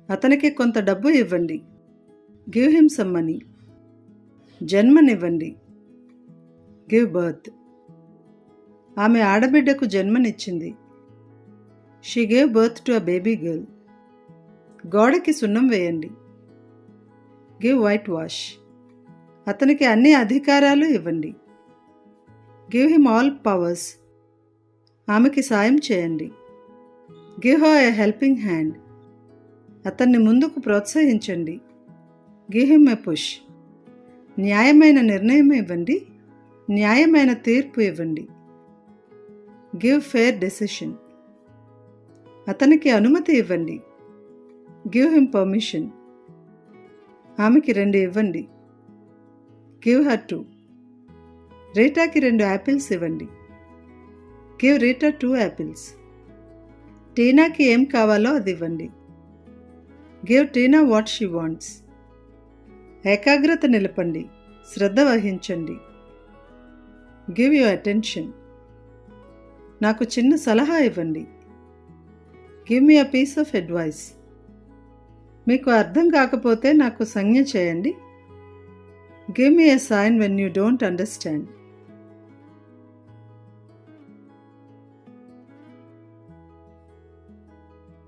అతనికి కొంత డబ్బు ఇవ్వండి. Give him some money. జన్మనివ్వండి. Give birth. ఆమె ఆడబిడ్డకు జన్మనిచ్చింది. She gave birth to a baby girl. గోడకి సున్నం వేయండి. Give whitewash. అతనికి అన్ని అధికారాలు ఇవ్వండి. Give him all powers. ఆమెకి సాయం చేయండి. Give her a helping hand. అతన్ని ముందుకు ప్రోత్సహించండి. Give him a push. న్యాయమైన నిర్ణయం ఇవ్వండి. న్యాయమైన తీర్పు ఇవ్వండి. Give fair decision. అతనికి అనుమతి ఇవ్వండి. Give him permission. ఆమెకి 2 ఇవ్వండి. Give her 2. రీటాకి 2 యాపిల్స్ ఇవ్వండి. Give Rita 2 apples. టీనాకి ఏం కావాలో అది ఇవ్వండి. Give Tina what she wants. ఏకాగ్రత నిలపండి. శ్రద్ధ వహించండి. Give your attention. నాకు చిన్న సలహా ఇవ్వండి. Give me a piece of advice. మీకు అర్థం కాకపోతే నాకు సంజ్ఞ చేయండి. Give me a sign when you don't understand.